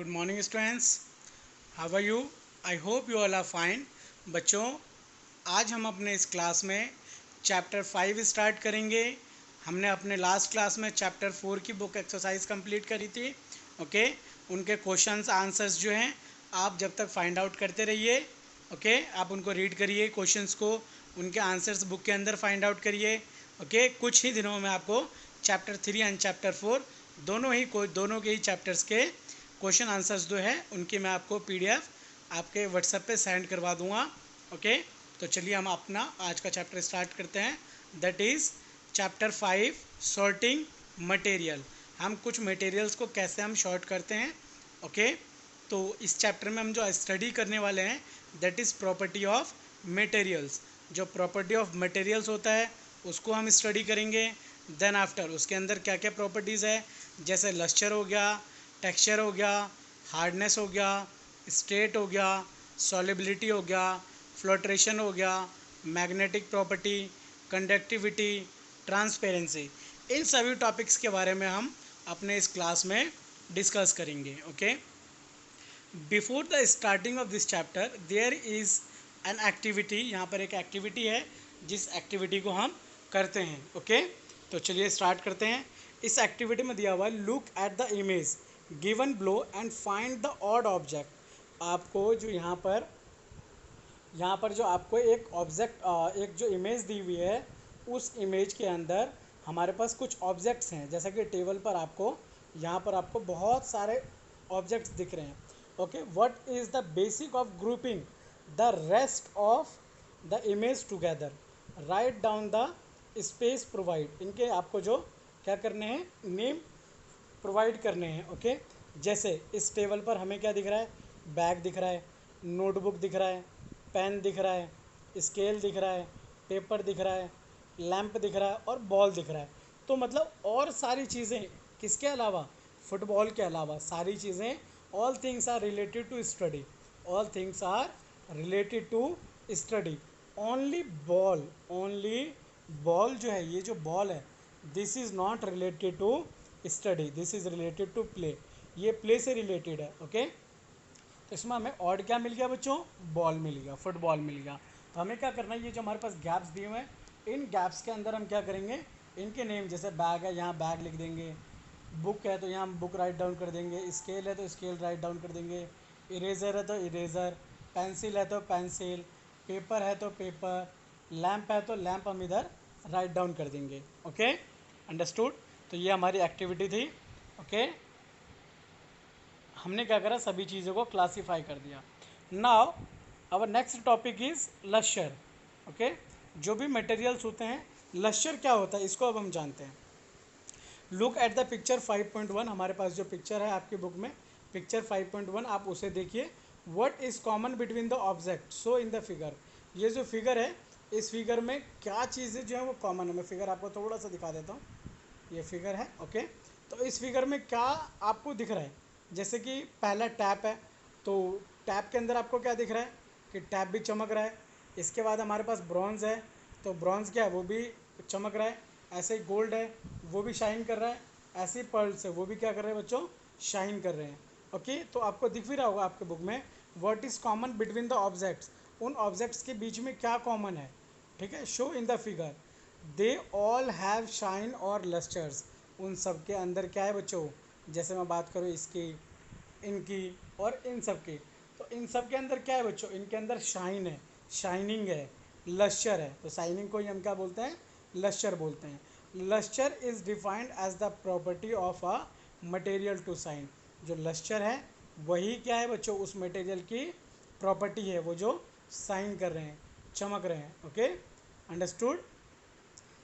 Good morning students, how are you? I hope you all are fine. बच्चों, आज हम अपने इस क्लास में चैप्टर 5 स्टार्ट करेंगे। हमने अपने लास्ट क्लास में चैप्टर 4 की बुक एक्सरसाइज कंप्लीट करी थी। ओके, उनके क्वेश्चंस आंसर्स जो हैं आप जब तक फाइंड आउट करते रहिए। ओके, आप उनको रीड करिए, क्वेश्चंस को, उनके आंसर्स बुक के अंदर फाइंड आउट करिए। ओके, कुछ ही दिनों में आपको चैप्टर 3 एंड चैप्टर 4 दोनों के ही चैप्टर्स के क्वेश्चन आंसर्स जो है उनकी मैं आपको पीडीएफ आपके व्हाट्सएप पे सेंड करवा दूंगा। ओके, तो चलिए हम अपना आज का चैप्टर स्टार्ट करते हैं। That is chapter 5 sorting material. हम कुछ मटेरियल्स को कैसे हम शॉर्ट करते हैं। ओके, तो इस चैप्टर में हम जो स्टडी करने वाले हैं that is property of materials. जो प्रॉपर्टी ऑफ मटेरियल्स होता है उसको हम स्टडी करेंगे। देन आफ्टर उसके अंदर क्या क्या प्रॉपर्टीज़ है, जैसे लस्चर हो गया, टेक्सचर हो गया, हार्डनेस हो गया, स्टेट हो गया, सॉलिबिलिटी हो गया, फ्लोट्रेशन हो गया, मैग्नेटिक प्रॉपर्टी, कंडक्टिविटी, ट्रांसपेरेंसी। इन सभी टॉपिक्स के बारे में हम अपने इस क्लास में डिस्कस करेंगे। Okay, before the starting of this chapter there is an activity. यहाँ पर एक एक्टिविटी है जिस एक्टिविटी को हम करते हैं। ओके, तो चलिए स्टार्ट करते हैं। इस एक्टिविटी में दिया हुआ है look at the image given below and find the odd object. आपको जो यहाँ पर जो आपको एक जो इमेज दी हुई है उस इमेज के अंदर हमारे पास कुछ ऑब्जेक्ट्स हैं। जैसा कि टेबल पर यहाँ पर आपको बहुत सारे ऑब्जेक्ट्स दिख रहे हैं। Okay, what is the basic of grouping the rest of the image together, write down the space provide. इनके आपको जो क्या करने हैं, नेम प्रोवाइड करने हैं। ओके, जैसे इस टेबल पर हमें क्या दिख रहा है, बैग दिख रहा है, नोटबुक दिख रहा है, पेन दिख रहा है, स्केल दिख रहा है, पेपर दिख रहा है, लैंप दिख रहा है और बॉल दिख रहा है। तो मतलब और सारी चीज़ें किसके अलावा, फुटबॉल के अलावा सारी चीज़ें, all things are related to study, all things are related to study. Only ball जो है, ये जो बॉल है, this is not related to study, this is related to play. ये प्ले से रिलेटेड है। ओके, तो इसमें हमें ऑड क्या मिल गया बच्चों, बॉल मिल गया, फुटबॉल मिल गया। तो हमें क्या करना है, ये जो हमारे पास गैप्स दिए हुए हैं इन गैप्स के अंदर हम क्या करेंगे, इनके नेम, जैसे बैग है यहाँ बैग लिख देंगे, बुक है तो यहाँ हम बुक राइट डाउन कर देंगे, स्केल है तो स्केल राइट डाउन कर देंगे, इरेज़र है तो इरेज़र, पेंसिल है तो पेंसिल, पेपर है तो पेपर, लैंप है तो लैंप हम इधर राइट डाउन कर देंगे। Okay, understood. तो ये हमारी एक्टिविटी थी। ओके, हमने क्या करा, सभी चीज़ों को क्लासीफाई कर दिया। Now our next topic is lustre. Okay, जो भी मटेरियल्स होते हैं, लश्चर क्या होता है इसको अब हम जानते हैं। Look at the picture 5.1। हमारे पास जो पिक्चर है आपकी बुक में, पिक्चर 5.1, आप उसे देखिए। What is common between the object so in the figure. ये जो फिगर है, इस फिगर में क्या चीज़ें जो है वो कॉमन है। मैं फिगर आपको थोड़ा सा दिखा देता हूँ। ये फिगर है। ओके, तो इस फिगर में क्या आपको दिख रहा है, जैसे कि पहला टैप है, तो टैप के अंदर आपको क्या दिख रहा है कि टैप भी चमक रहा है। इसके बाद हमारे पास ब्रॉन्ज़ है, तो ब्रॉन्ज़ क्या है, वो भी चमक रहा है। ऐसे ही गोल्ड है, वो भी शाइन कर रहा है। ऐसे ही पर्ल्स है, वो भी क्या कर रहे हैं बच्चों, शाइन कर रहे हैं। ओके, तो आपको दिख भी रहा होगा आपके बुक में, what is common between the objects. उन ऑब्जेक्ट्स के बीच में क्या कॉमन है, ठीक है, show in the figure. They all have shine और लस्टर्स। उन सब के अंदर क्या है बच्चों, जैसे मैं बात करूँ इसकी, इनकी और इन सब की, तो इन सब के अंदर क्या है बच्चों, इनके अंदर शाइन है, शाइनिंग है, लश्चर है। तो शाइनिंग को ही हम क्या बोलते हैं, लश्चर बोलते हैं। Lustre is defined as the property of a material to shine. जो लश्चर है वही क्या है बच्चों, उस मटेरियल की प्रॉपर्टी है, वो जो शाइन कर रहे हैं, चमक रहे हैं। Okay, understood.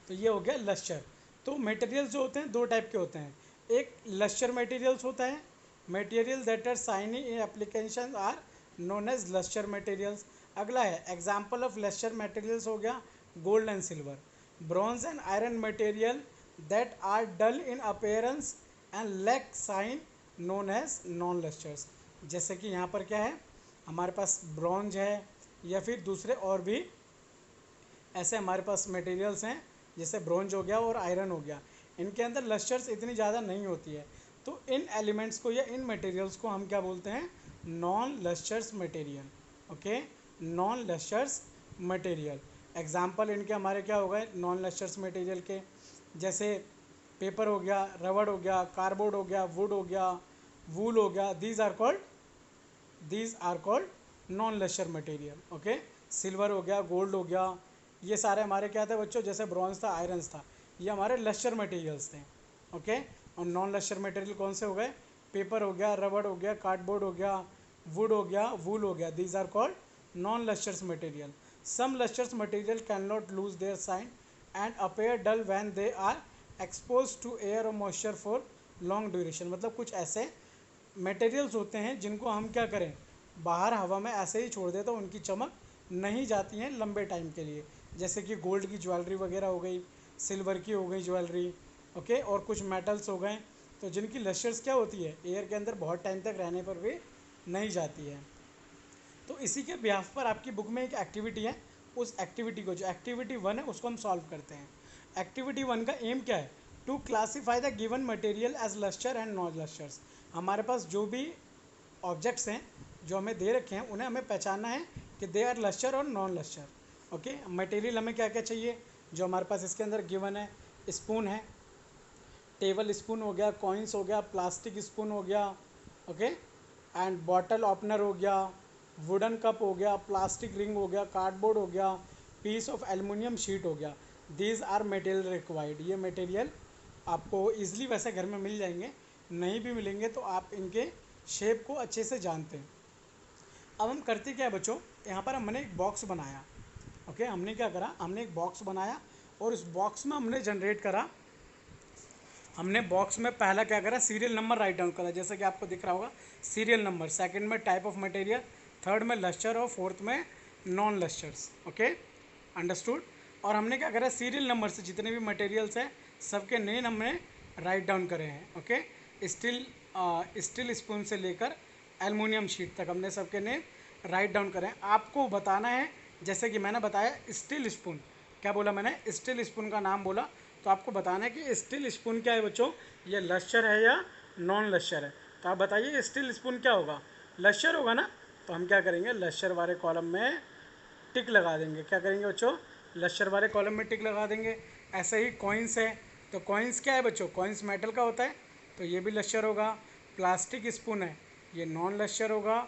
तो ये हो गया लश्चर। तो मटेरियल्स जो होते हैं दो टाइप के होते हैं। एक लश्चर मटेरियल्स होता है, material that are shiny in application are known as lustre materials. अगला है एग्जाम्पल ऑफ लश्चर मटेरियल्स, हो गया gold and silver. Bronze and iron material that are dull in appearance and lack shine known as non lustres. जैसे कि यहाँ पर क्या है, हमारे पास ब्रॉन्ज है या फिर दूसरे और भी ऐसे हमारे पास मटेरियल्स हैं, जैसे ब्रोंज हो गया और आयरन हो गया। इनके अंदर लस्चर्स इतनी ज़्यादा नहीं होती है, तो इन एलिमेंट्स को या इन मटेरियल्स को हम क्या बोलते हैं, non lustres material. Okay, non lustres material. Example इनके हमारे क्या हो गए नॉन लस्चर्स मटेरियल के, जैसे पेपर हो गया, रबड़ हो गया, कार्डबोर्ड हो गया, वुड हो गया, वूल हो गया, these are called non lustre material. Okay, silver हो गया, गोल्ड हो गया, ये सारे हमारे क्या थे बच्चों, जैसे ब्रॉन्ज था, आयरन था, ये हमारे लस्चर मटेरियल्स थे। ओके, और नॉन लस्चर मटेरियल कौन से हो गए, पेपर हो गया, रबड़ हो गया, कार्डबोर्ड हो गया, वुड हो गया, वूल हो गया, these are called non lustres material. Some lustres material can not lose their shine and appear dull when they are expose to air और मॉइस्चर फॉर लॉन्ग ड्यूरेशन। मतलब कुछ ऐसे मटेरियल्स होते हैं जिनको हम क्या करें, बाहर हवा में ऐसे ही छोड़ दें तो उनकी चमक नहीं जाती हैं लंबे टाइम के लिए, जैसे कि गोल्ड की ज्वेलरी वगैरह हो गई, सिल्वर की हो गई ज्वेलरी। ओके, और कुछ मेटल्स हो गए तो जिनकी लस्चर्स क्या होती है, एयर के अंदर बहुत टाइम तक रहने पर भी नहीं जाती है। तो इसी के बिहाफ पर आपकी बुक में एक एक्टिविटी है, उस एक्टिविटी को, जो एक्टिविटी 1 है उसको हम सॉल्व करते हैं। एक्टिविटी 1 का एम क्या है, to classify the given material as lustre and non lustres. हमारे पास जो भी ऑब्जेक्ट्स हैं जो हमें दे रखे हैं उन्हें हमें पहचानना है कि दे आर लस्टर और नॉन लस्टर। ओके, मटेरियल हमें क्या क्या चाहिए जो हमारे पास इसके अंदर गिवन है, स्पून है, टेबल स्पून हो गया, कॉइन्स हो गया, प्लास्टिक स्पून हो गया, ओके, एंड बॉटल ओपनर हो गया, वुडन कप हो गया, प्लास्टिक रिंग हो गया, कार्डबोर्ड हो गया, पीस ऑफ एल्युमिनियम शीट हो गया। These are material required. ये मटेरियल आपको ईजिली वैसे घर में मिल जाएंगे, नहीं भी मिलेंगे तो आप इनके शेप को अच्छे से जानते हैं। अब हम करते क्या है बच्चों, यहाँ पर हमने एक बॉक्स बनाया। ओके, हमने क्या करा, हमने एक बॉक्स बनाया और इस बॉक्स में हमने जनरेट करा, हमने बॉक्स में पहला क्या करा, सीरियल नंबर राइट डाउन करा, जैसे कि आपको दिख रहा होगा सीरियल नंबर, सेकंड में टाइप ऑफ मटेरियल, थर्ड में लस्टर और फोर्थ में नॉन लस्टर्स। Okay, understood. और हमने क्या करा, सीरियल नंबर से जितने भी मटेरियल्स हैं सबके नेम हमने राइट डाउन करे हैं। ओके, स्टील स्पून से लेकर एल्युमिनियम शीट तक हमने सबके नेम राइट डाउन करें। आपको बताना है, जैसे कि मैंने बताया स्टील स्पून, क्या बोला मैंने, स्टील स्पून का नाम बोला, तो आपको बताना है कि स्टील स्पून क्या है बच्चों, ये लश्चर है या नॉन लश्चर है। तो आप बताइए स्टील स्पून क्या होगा, लश्चर होगा ना। तो हम क्या करेंगे, लश्चर वाले कॉलम में टिक लगा देंगे। क्या करेंगे बच्चों, लश्चर वाले कॉलम में टिक लगा देंगे। ऐसे ही कॉइन्स है, तो कॉइन्स क्या है बच्चों, कॉइन्स मेटल का होता है तो ये भी लश्चर होगा। प्लास्टिक स्पून है, ये नॉन लश्चर होगा।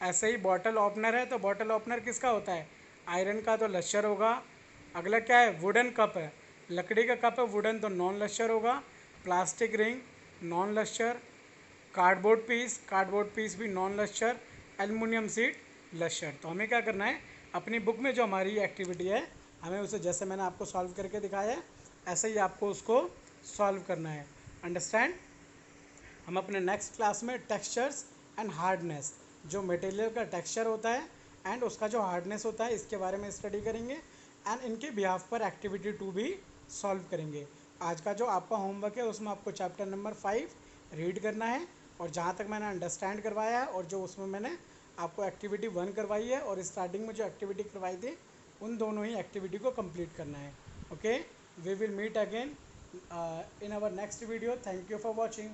ऐसे ही बॉटल ओपनर है, तो बॉटल ओपनर किसका होता है, आयरन का, तो लश्चर होगा। अगला क्या है, वुडन कप है, लकड़ी का कप है वुडन, तो नॉन लश्चर होगा। Plastic ring non lustre, cardboard piece भी non lustre, aluminium sheet lustre. तो हमें क्या करना है, अपनी बुक में जो हमारी एक्टिविटी है हमें उसे जैसे मैंने आपको सॉल्व करके दिखाया है ऐसे ही आपको उसको सॉल्व करना है। अंडरस्टैंड। हम अपने नेक्स्ट क्लास में टेक्सचर्स एंड हार्डनेस, जो मटेरियल का टेक्सचर होता है एंड उसका जो हार्डनेस होता है, इसके बारे में स्टडी करेंगे एंड इनके बिहाफ पर एक्टिविटी 2 भी सॉल्व करेंगे। आज का जो आपका होमवर्क है उसमें आपको चैप्टर नंबर 5 रीड करना है, और जहाँ तक मैंने अंडरस्टैंड करवाया है और जो उसमें मैंने आपको एक्टिविटी 1 करवाई है और स्टार्टिंग में जो एक्टिविटी करवाई थी उन दोनों ही एक्टिविटी को कंप्लीट करना है। Okay, we will meet again in our next video. Thank you for watching.